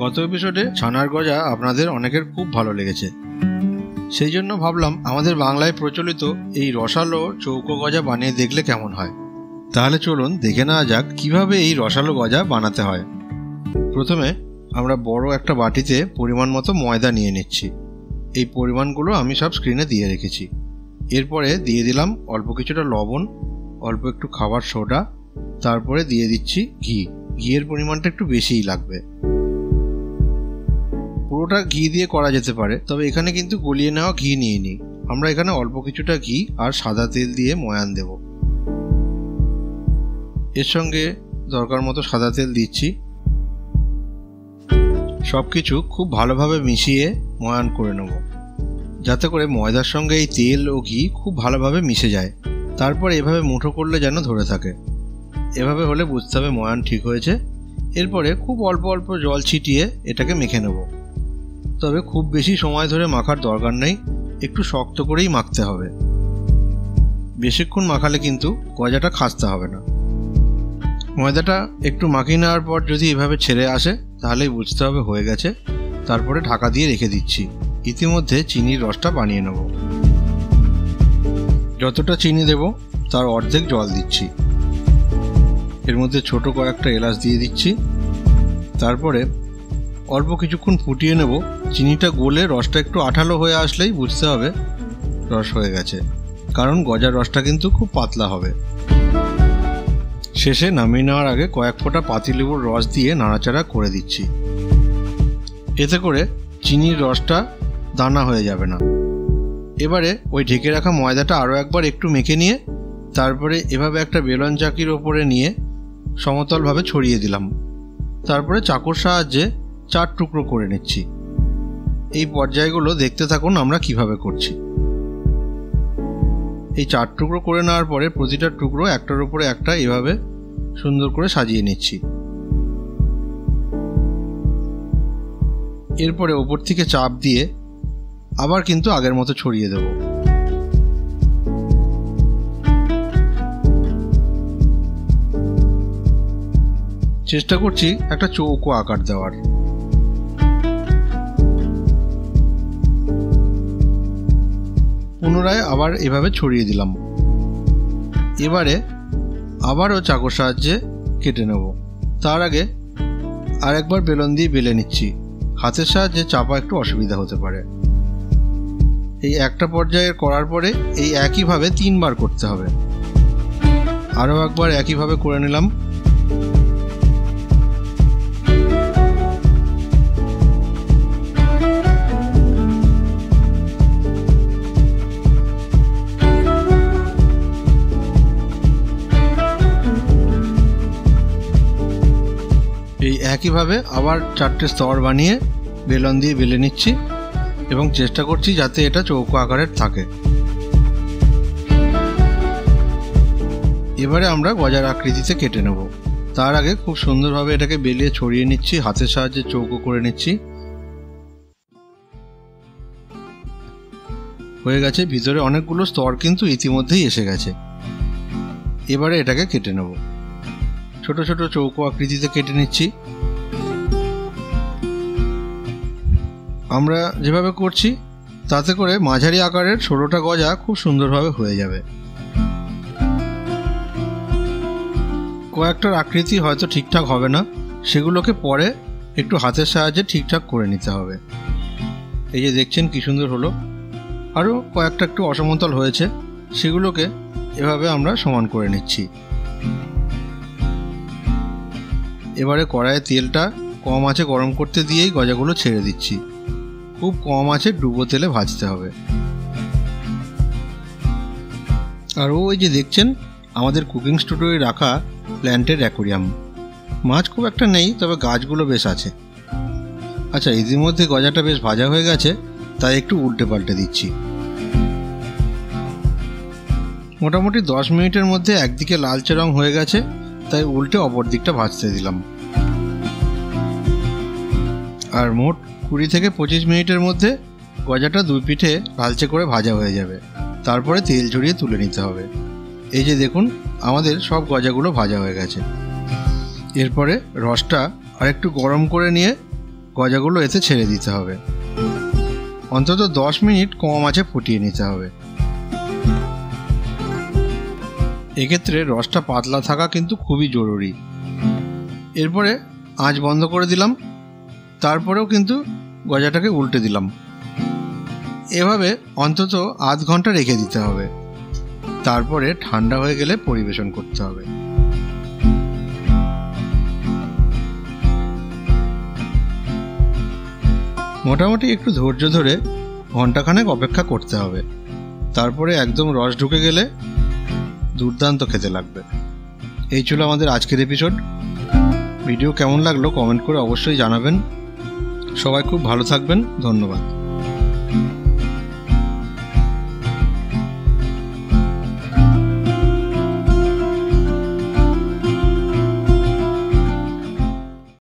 গত এপিসোডে ছানার গজা আপনাদের অনেকের খুব ভালো লেগেছে, সেই জন্য ভাবলাম আমাদের বাংলায় প্রচলিত এই রসালো চৌকো গজা বানিয়ে দেখলে কেমন হয়। তাহলে চলুন দেখে নেওয়া যাক কিভাবে এই রসালো গজা বানাতে হয়। প্রথমে আমরা বড় একটা বাটিতে পরিমাণ মতো ময়দা নিয়ে নিচ্ছি। এই পরিমাণগুলো আমি সব স্ক্রিনে দিয়ে রেখেছি। এরপরে দিয়ে দিলাম অল্প কিছুটা লবণ, অল্প একটু খাবার সোডা, তারপরে দিয়ে দিচ্ছি ঘি। ঘিয়ের পরিমাণটা একটু বেশিই লাগবে। পুরোটা ঘি দিয়ে করা যেতে পারে, তবে এখানে কিন্তু গলিয়ে নেওয়া ঘি নিয়ে নিই। আমরা এখানে অল্প কিছুটা ঘি আর সাদা তেল দিয়ে ময়ান দেব। এর সঙ্গে দরকার মতো সাদা তেল দিচ্ছি। সব কিছু খুব ভালোভাবে মিশিয়ে ময়ান করে নেব, যাতে করে ময়দার সঙ্গে এই তেল ও ঘি খুব ভালোভাবে মিশে যায়। তারপর এভাবে মুঠো করলে যেন ধরে থাকে। এভাবে হলে বুঝতে হবে ময়ান ঠিক হয়েছে। এরপরে খুব অল্প অল্প জল ছিটিয়ে এটাকে মেখে নেব। তবে খুব বেশি সময় ধরে মাখার দরকার নেই, একটু শক্ত করেই মাখতে হবে। বেশিক্ষণ মাখালে কিন্তু গজাটা খাস্তা হবে না। ময়দাটা একটু মাখিয়ে নেওয়ার পর যদি এভাবে ছেড়ে আসে তাহলেই বুঝতে হবে হয়ে গেছে। তারপরে ঢাকা দিয়ে রেখে দিচ্ছি। ইতিমধ্যে চিনির রসটা বানিয়ে নেব। যতটা চিনি দেব তার অর্ধেক জল দিচ্ছি। এর মধ্যে ছোট কয়েকটা এলাচ দিয়ে দিচ্ছি। তারপরে অল্প কিছুক্ষণ ফুটিয়ে নেব। চিনিটা গলে রসটা একটু আঠালো হয়ে আসলেই বুঝতে হবে রস হয়ে গেছে, কারণ গজার রসটা কিন্তু খুব পাতলা হবে। শেষে নামিয়ে নেওয়ার আগে কয়েক ফোঁটা পাতিলেবুর রস দিয়ে নাড়াচাড়া করে দিচ্ছি। এতে করে চিনির রসটা দানা হয়ে যাবে না। এবারে ওই ঢেকে রাখা ময়দাটা আরও একবার একটু মেখে নিয়ে তারপরে এভাবে একটা বেলন চাকির ওপরে নিয়ে সমতলভাবে ছড়িয়ে দিলাম। তারপরে চাকুর সাহায্যে 4 টুকরো করে নিচ্ছি। এই পর্যায়গুলো দেখতে থাকুন আমরা কিভাবে করছি। এই 4 টুকরো করে নেওয়ার পরে প্রতিটা টুকরো একটার উপরে একটা এভাবে সুন্দর করে সাজিয়ে নিচ্ছি। এরপরে ওপর থেকে চাপ দিয়ে আবার কিন্তু আগের মতো ছড়িয়ে দেব। চেষ্টা করছি একটা চৌকো আকার দেওয়ার। পুনরায় আবার এভাবে ছড়িয়ে দিলাম। এবারে আবারও চাকুর সাহায্যে কেটে নেব। তার আগে আরেকবার বেলন দিয়ে বেলে নিচ্ছি। হাতের সাহায্যে চাপা একটু অসুবিধা হতে পারে। এই একটা পর্যায়ে করার পরে এই একইভাবে 3 বার করতে হবে। আরও একবার একইভাবে করে নিলাম। এই একইভাবে আবার 4টে স্তর বানিয়ে বেলন দিয়ে বেলে নিচ্ছি এবং চেষ্টা করছি যাতে এটা চৌকো আকারের থাকে। এবারে আমরা গজার আকৃতিতে কেটে নেব। তার আগে খুব সুন্দরভাবে এটাকে বেলিয়ে ছড়িয়ে নিচ্ছি, হাতের সাহায্যে চৌকো করে নিচ্ছি। হয়ে গেছে। ভিতরে অনেকগুলো স্তর কিন্তু ইতিমধ্যেই এসে গেছে। এবারে এটাকে কেটে নেব। ছোট ছোট চৌকো আকৃতিতে কেটে নিচ্ছি। আমরা যেভাবে করছি তাতে করে মাঝারি আকারের 16টা গজা খুব সুন্দরভাবে হয়ে যাবে। কয়েকটার আকৃতি হয়তো ঠিকঠাক হবে না, সেগুলোকে পরে একটু হাতের সাহায্যে ঠিকঠাক করে নিতে হবে। এই যে দেখছেন কি সুন্দর হলো। আরও কয়েকটা একটু অসমতল হয়েছে, সেগুলোকে এভাবে আমরা সমান করে নিচ্ছি। এবারে কড়াইয়ে তেলটা কম আঁচে গরম করতে দিয়েই গজাগুলো ছেড়ে দিচ্ছি। খুব কম আঁচে ডুবো তেলে ভাজতে হবে। আর ওই যে দেখছেন আমাদের কুকিং স্টুডিওয় রাখা প্ল্যান্টের অ্যাকোরিয়াম। মাছ খুব একটা নেই, তবে গাছগুলো বেশ আছে। আচ্ছা, ইতিমধ্যে গজাটা বেশ ভাজা হয়ে গেছে, তাই একটু উল্টে পাল্টে দিচ্ছি। মোটামুটি 10 মিনিটের মধ্যে একদিকে লালচে রং হয়ে গেছে, তাই উল্টে অপর দিকটা ভাজতে দিলাম। আর মোট 20 থেকে 25 মিনিটের মধ্যে গজাটা 2 পিঠে লালচে করে ভাজা হয়ে যাবে। তারপরে তেল ঝরিয়ে তুলে নিতে হবে। এই যে দেখুন আমাদের সব গজাগুলো ভাজা হয়ে গেছে। এরপরে রসটা আরেকটু গরম করে নিয়ে গজাগুলো এতে ছেড়ে দিতে হবে। অন্তত 10 মিনিট কম আঁচে ফুটিয়ে নিতে হবে। এক্ষেত্রে রসটা পাতলা থাকা কিন্তু খুবই জরুরি। এরপরে আঁচ বন্ধ করে দিলাম, তারপরেও কিন্তু গজাটাকে উল্টে দিলাম। এভাবে অন্তত আধ ঘন্টা রেখে দিতে হবে। তারপরে ঠান্ডা হয়ে গেলে পরিবেশন করতে হবে। মোটামুটি একটু ধৈর্য ধরে ঘন্টাখানেক অপেক্ষা করতে হবে। তারপরে একদম রস ঢুকে গেলে দুর্দান্ত খেতে লাগবে। এই ছিল আমাদের আজকের এপিসোড। ভিডিও কেমন লাগলো কমেন্ট করে অবশ্যই জানাবেন। সবাই খুব ভালো থাকবেন। ধন্যবাদ।